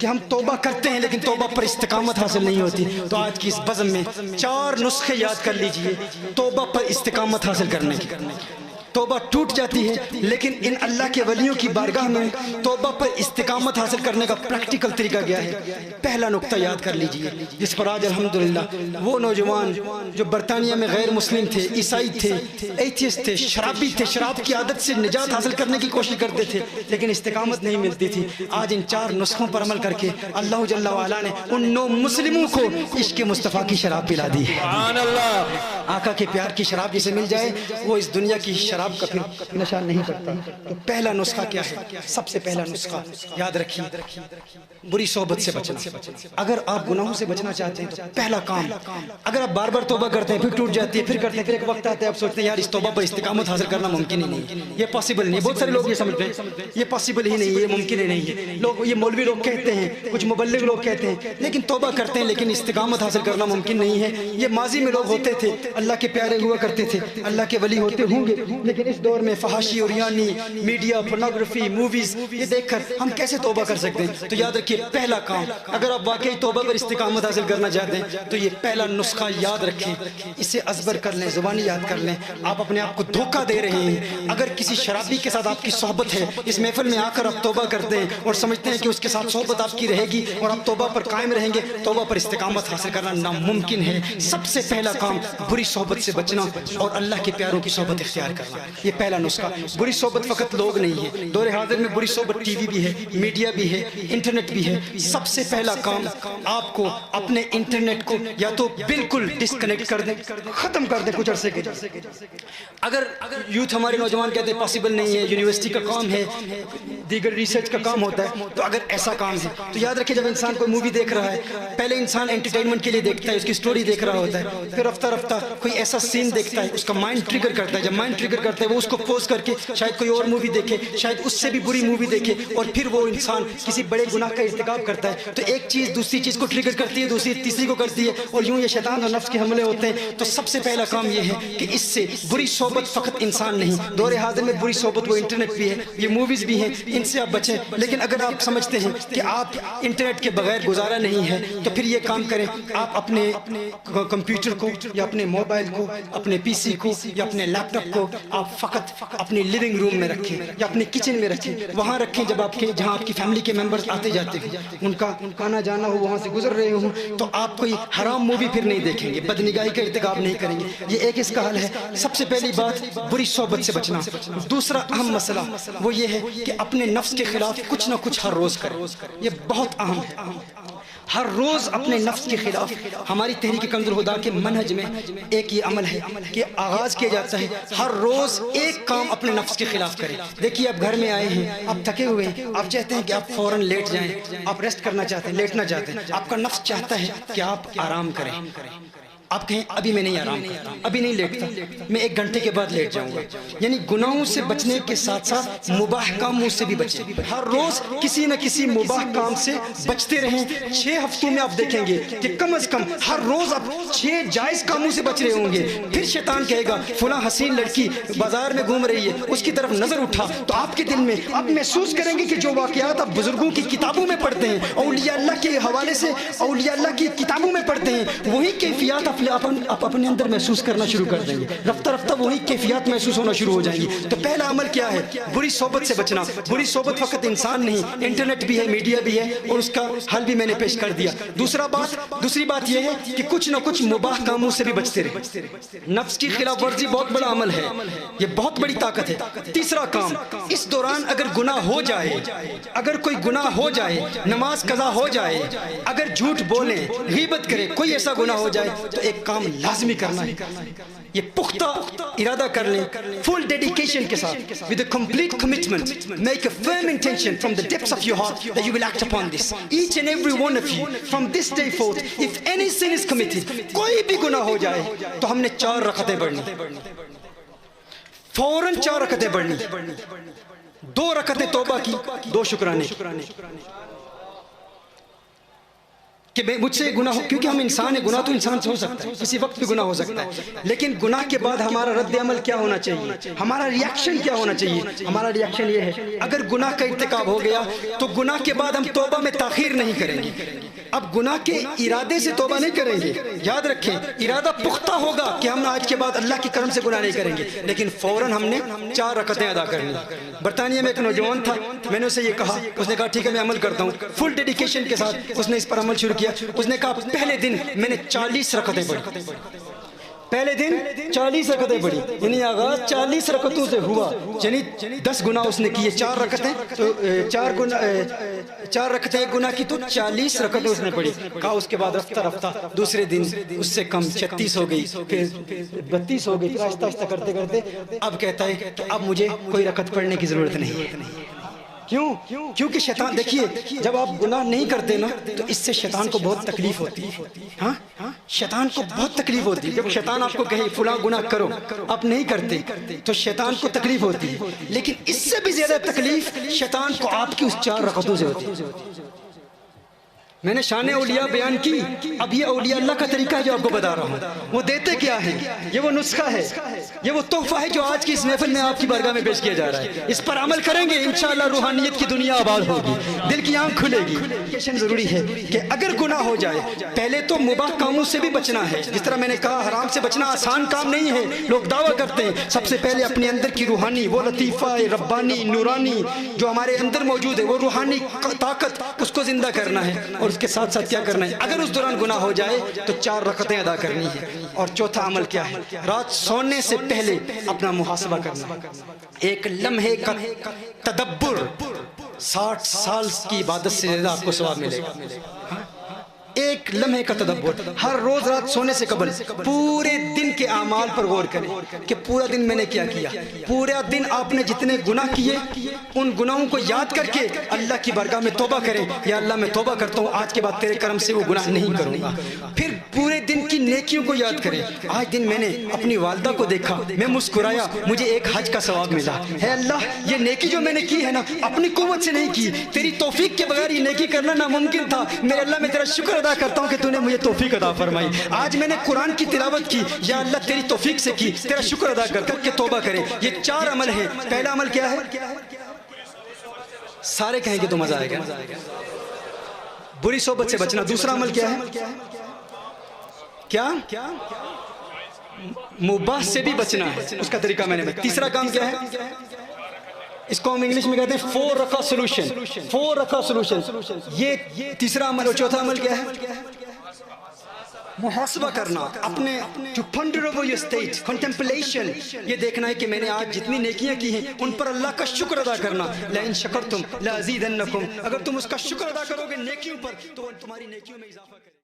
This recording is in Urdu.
کہ ہم توبہ کرتے ہیں لیکن توبہ پر استقامت حاصل نہیں ہوتی. تو آج کی اس بزم میں 4 نسخے یاد کر لیجئے توبہ پر استقامت حاصل کرنے کی. توبہ ٹوٹ جاتی ہے لیکن ان اللہ کے ولیوں کی بارگاہ میں توبہ پر استقامت حاصل کرنے کا پریکٹیکل طریقہ گیا ہے. پہلا نقطہ یاد کر لیجئے جس پر آج الحمدللہ وہ نوجوان جو برطانیہ میں غیر مسلم تھے، عیسائی تھے، ایتھیسٹ تھے، شرابی تھے، شراب کی عادت سے نجات حاصل کرنے کی کوشش کرتے تھے لیکن استقامت نہیں ملتی تھی، آج ان 4 نسخوں پر عمل کر کے اللہ جل وعلا نے ان 9 مسلموں کو عشق مصطفیٰ کی شراب پلا دی. سبحان اللہ. آقا کے پیار کی شراب جسے مل جائے وہ اس دنیا کی شراب کا پھر نشہ نہیں کرتا. تو پہلا نسخہ کیا ہے؟ سب سے پہلا نسخہ یاد رکھیے بری صحبت سے بچنا. اگر آپ گناہوں سے بچنا چاہتے ہیں تو پہلا کام، اگر آپ بار بار توبہ کرتے ہیں پھر ٹوٹ جاتی ہے، پھر کرتے ہیں، پھر ایک وقت آتا ہے آپ سوچتے ہیں یار اس توبہ پر استقامت حاصل کرنا ممکن ہی نہیں، یہ پاسبل نہیں. بہت سارے لوگ یہ سمجھتے ہیں یہ پاسبل ہی نہیں، یہ ممکن ہی نہیں ہے. لوگ یہ مولوی لوگ کہتے ہیں، کچھ مبلغ لوگ کہتے ہیں لیکن توبہ کرتے ہیں لیکن استقامت حاصل کرنا ممکن نہیں ہے. یہ ماضی میں لوگ ہوتے تھے، اللہ کے پیارے ہوا کرتے تھے، اللہ کے ولی ہوتے ہوں گے لیکن اس دور میں فحاشی اور یعنی میڈیا، پورنوگرافی، موویز یہ دیکھ کر ہم کیسے توبہ کر سکتے ہیں؟ تو یاد رکھیے پہلا کام، اگر آپ واقعی توبہ پر استقامت حاصل کرنا چاہتے ہیں تو یہ پہلا نسخہ یاد رکھیں، اسے ازبر کر لیں، زبانی یاد کر لیں. آپ اپنے آپ کو دھوکہ دے رہے ہیں. اگر کسی شرابی کے ساتھ آپ کی صحبت ہے، اس محفل میں آ کر آپ توبہ کرتے ہیں اور سمجھتے ہیں کہ اس کے ساتھ صحبت آپ کی رہے گی اور آپ توبہ پر قائم رہیں گے، توبہ پر استقامت حاصل کرنا ناممکن ہے. سب سے پہلا کام بری صحبت سے بچنا اور اللہ کے پیاروں کی صحبت اختیار کرنا، یہ پہلا نسخہ. بری صحبت فقط لوگ نہیں ہے، دور حاضر میں بری صحبت ٹی وی بھی ہے، میڈیا بھی ہے، انٹرنیٹ بھی ہے. سب سے پہلا کام آپ کو اپنے انٹرنیٹ کو یا تو بالکل ڈسکنیکٹ کر دیں، ختم کر دیں کچھ عرصے کے. اگر یوتھ ہمارے نوجوان کہتے ہیں پاسبل نہیں ہے، یونیورسٹی کا کام ہے، دیگر ریسرچ کا کام ہوتا ہے، تو اگر ایسا کام ہے تو یاد رکھیں جب انسان کوئی مووی دیکھ رہا ہے پہلے انسان انٹرٹینمنٹ کے لیے دیکھتا ہے، اس کی سٹوری دیکھ رہا ہوتا ہے، پھر رفتہ رفتہ کوئی ایسا سین دیکھتا ہے اس کا مائنڈ ٹریگر کرتا ہے. جب مائنڈ ٹریگر کرتا ہے وہ اس کو پوز کر کے شاید کوئی اور مووی دیکھے، شاید اس سے بھی بری مووی دیکھے اور پھر وہ انسان کسی بڑے گناہ کا ارتکاب کرتا ہے. تو ایک چیز دوسری چیز کو ٹریگر کرتی ہے، دوسری تیسری کو کرتی ہے اور یوں یہ شیطان اور نفس کے حملے ہوتے ہیں. تو سب سے پہلا کام یہ ہے کہ اس سے بری صحبت فقط انسان نہیں، دور حاضر میں بری صحبت وہ انٹرنیٹ بھی ہے، یہ موویز بھی ہیں، ان سے آپ بچیں. لیکن اگر آپ سمجھتے ہیں کہ آپ انٹرنیٹ کے بغیر گزارا نہیں ہے تو پھر یہ کام کریں، آپ اپنے کمپیوٹر کو یا اپنے موبائل کو، اپنے پی سی کو یا اپنے لیپ ٹاپ کو آپ فقط اپنے لیونگ روم میں رکھیں یا اپنے کچن میں رکھیں، وہاں رکھیں جب آپ کے جہاں آپ کی فیملی کے ممبرز آتے جاتے ہیں، ان کا آنا جانا ہو، وہاں سے گزر رہے ہوں تو آپ کوئی حرام مووی پھر نہیں دیکھیں گے، بدنگاہی کا ارتکاب نہیں کریں گے. یہ ایک اس کا حل ہے. سب سے پہلی بات بری صحبت سے بچنا. دوسرا اہم مسئلہ وہ یہ ہے کہ اپنے نفس کے خلاف کچھ نہ کچھ ہر روز کریں. یہ بہت اہم ہے. ہر روز اپنے نفس کے خلاف. ہماری تحریک کنز الہدیٰ کے منہج میں ایک یہ عمل ہے کہ آغاز کیا جاتا ہے ہر روز ایک کام اپنے نفس کے خلاف کریں. دیکھیے آپ گھر میں آئے ہیں، آپ تھکے ہوئے ہیں، آپ چاہتے ہیں کہ آپ فوراً لیٹ جائیں، آپ ریسٹ کرنا چاہتے ہیں، لیٹنا چاہتے ہیں، آپ کا نفس چاہتا ہے کہ آپ آرام کریں. آپ کہیں ابھی میں نہیں آرام کرتا، ابھی نہیں لیٹتا، میں 1 گھنٹے کے بعد لیٹ جاؤں گا. یعنی گناہوں سے بچنے کے ساتھ ساتھ مباح کاموں سے بھی بچیں. ہر روز کسی نہ کسی مباح کام سے بچتے رہیں. 6 ہفتوں میں آپ دیکھیں گے کہ کم از کم ہر روز آپ 6 جائز کاموں سے بچ رہے ہوں گے. پھر شیطان کہے گا فلاں حسین لڑکی بازار میں گھوم رہی ہے، اس کی طرف نظر اٹھا، تو آپ کے دل میں آپ محسوس کریں گے کہ جو واقعات آپ بزرگوں کی کتابوں میں پڑھتے ہیں، اولیاء اللہ کے حوالے سے اولیاء اللہ کی کتابوں میں پڑھتے ہیں، وہی کیفیات آپ اپنے اندر محسوس کرنا شروع کر دیں گے. رفتہ رفتہ وہی کیفیات محسوس ہونا شروع ہو جائیں گی. تو پہلا عمل کیا ہے؟ بری صحبت سے بچنا. بری صحبت فقط انسان نہیں، انٹرنیٹ بھی ہے، میڈیا بھی ہے اور اس کا حل بھی میں نے پیش کر دیا. دوسری بات یہ ہے کہ کچھ نہ کچھ مباح کاموں سے بھی بچتے رہیں. نفس کی خلاف ورزی بہت بڑا عمل ہے، یہ بہت بڑی طاقت ہے. تیسرا کام، اس دوران اگر گناہ ہو جائے، اگر کوئی گناہ ہو جائے، نماز قضا ہو جائے، اگر جھوٹ بولیں، غیبت کریں، کوئی ایسا گناہ ہو جائے تو ایک کام لازمی کرنا ہے. یہ پختہ ارادہ کر لیں، فل ڈیڈیکیشن کے ساتھ، with a complete commitment, make a firm intention from the depths of your heart that you will act upon this. Each and every one of you, from this day forth, if any sin is committed, کوئی بھی گناہ ہو جائے تو ہم نے 4 رکعتیں پڑھنی، فوراً 4 رکعتیں پڑھنی. 2 رکعتیں توبہ کی، 2 شکرانے. کہ مجھ سے گناہ ہو، کیونکہ ہم انسان ہیں، گناہ تو انسان سے ہو سکتا ہے، کسی وقت بھی گناہ ہو سکتا ہے، لیکن گناہ کے بعد ہمارا رد عمل کیا ہونا چاہیے، ہمارا ریاکشن کیا ہونا چاہیے؟ ہمارا ریاکشن یہ ہے اگر گناہ کا ارتکاب ہو گیا تو گناہ کے بعد ہم توبہ میں تاخیر نہیں کریں گے۔ اب گناہ کے ارادے سے توبہ نہیں کریں گے، یاد رکھیں ارادہ پختہ ہوگا کہ ہم آج کے بعد اللہ کی کرم سے گناہ نہیں کریں گے، لیکن فوراً ہم نے 4 رکعتیں ادا کرنی۔ برطانیہ میں ایک نوجوان تھا، میں نے اسے یہ کہا، اس نے کہا ٹھیک ہے میں عمل کرتا ہوں، فل ڈیڈیکیشن کے ساتھ اس نے اس پر عمل شروع کیا۔ اس نے کہا پہلے دن میں نے 40 رکعتیں پڑھی، پہلے دن 40 رکعتیں پڑھی، یعنی آغاز 40 رکعتوں سے ہوا، یعنی 10 گناہ اس نے کیے، 4 رکعتیں تو 4 رکعتیں ایک گناہ کی تو 40 رکعتیں اس نے پڑھی۔ کہا اس کے بعد رفتہ رفتہ دوسرے دن اس سے کم 36 ہو گئی، پھر 32 ہو گئی، پھر آہستہ آہستہ کرتے کرتے اب کہتا ہے کہ اب مجھے کوئی رکعت پڑھنے کی ضرورت نہیں ہے۔ کیوں؟ کیونکہ شیطان، دیکھیے جب آپ گناہ نہیں کرتے نا تو اس سے شیطان کو بہت تکلیف ہوتی ہے، ہاں شیطان کو بہت تکلیف ہوتی ہے۔ جب شیطان آپ کو کہے فلاں گناہ کرو، آپ نہیں کرتے تو شیطان کو تکلیف ہوتی ہے، لیکن اس سے بھی زیادہ تکلیف شیطان کو آپ کی اس 4 رکعتوں سے ہوتی ہے۔ میں نے شان اولیاء بیان کی، اب یہ اولیاء اللہ کا طریقہ ہے جو آپ کو بتا رہا ہوں، وہ دیتے کیا ہیں، یہ وہ نسخہ ہے، یہ وہ تحفہ ہے جو آج کی اس محفل میں آپ کی بارگاہ میں پیش کیا جا رہا ہے۔ اس پر عمل کریں گے انشاءاللہ روحانیت کی دنیا آباد ہوگی، دل کی آنکھ کھلے گی۔ ضروری ہے کہ اگر گناہ ہو جائے پہلے تو مباح کاموں سے بھی بچنا ہے، جس طرح میں نے کہا حرام سے بچنا آسان کام نہیں ہے، لوگ دعویٰ کرتے ہیں۔ سب سے پہلے اپنے اندر کی روحانی، وہ لطیفہ ربانی نورانی جو ہمارے اندر موجود ہے، وہ روحانی طاقت، اس کو زندہ کرنا ہے، اور اس کے ساتھ ساتھ کیا کرنا ہے، اگر اس دوران گناہ ہو جائے تو 4 رکعتیں ادا کرنی ہے۔ اور چوتھا عمل کیا ہے، رات سونے سے پہلے اپنا محاسبہ کرنا، ایک لمحے کا تدبر 60 سال کی عبادت سے زیادہ آپ کو ثواب ملے گا۔ ایک لمحے کا تدبر، ہر روز رات سونے سے قبل پورے دن کے اعمال پر غور کریں کہ پورا دن میں نے کیا کیا، پورا دن آپ نے جتنے گناہ کیے ان گناہوں کو یاد کر کے اللہ کی بارگاہ میں توبہ کریں، یا اللہ میں توبہ کرتا ہوں آج کے بعد تیرے کرم سے وہ گناہ نہیں کروں گا۔ پھر پورے دن کی نیکیوں کو یاد کریں، آج دن میں نے اپنی والدہ کو دیکھا، میں مسکرایا، مجھے ایک حج کا ثواب ملا، ہے اللہ یہ نیکی جو میں نے کی ہے نا اپنی قوت سے نہیں کی، تیری توفیق کے بغیر یہ نیکی کرنا ناممکن تھا، میرے اللہ میں تیرا شکر ادا کرتا ہوں کہ تو نے مجھے توفیق عطا فرمائی، آج میں نے قرآن کی تلاوت کی، یا اللہ تیری توفیق سے کی، تیرا شکر ادا کر کے توبہ کریں۔ یہ 4 عمل ہیں۔ پہلا عمل کیا ہے؟ سارے کہیں گے تو مزہ آئے گا، بری صحبت سے بچنا۔ دوسرا عمل کیا ہے؟ کیا؟ مباح سے بھی بچنا ہے، اس کا طریقہ میں نے بتایا۔ تیسرا کام کیا ہے؟ اس کو ہم انگلش میں کہتے ہیں 4 رکعہ سولوشن، 4 رکعہ سولوشن، یہ تیسرا عمل۔ اور چوتھا عمل کیا ہے؟ محاسبہ کرنا، اپنے to ponder over your state, contemplation، یہ دیکھنا ہے کہ میں نے آج جتنی نیکیاں کی ہیں ان پر اللہ کا شکر ادا کرنا۔ لَإِن شَكَرْتُمْ لَأَزِيدَنَّكُمْ، اگر تم اس کا شکر ادا کرو گے نیکیوں پر تو تمہاری نیکیوں میں اضافہ کرے۔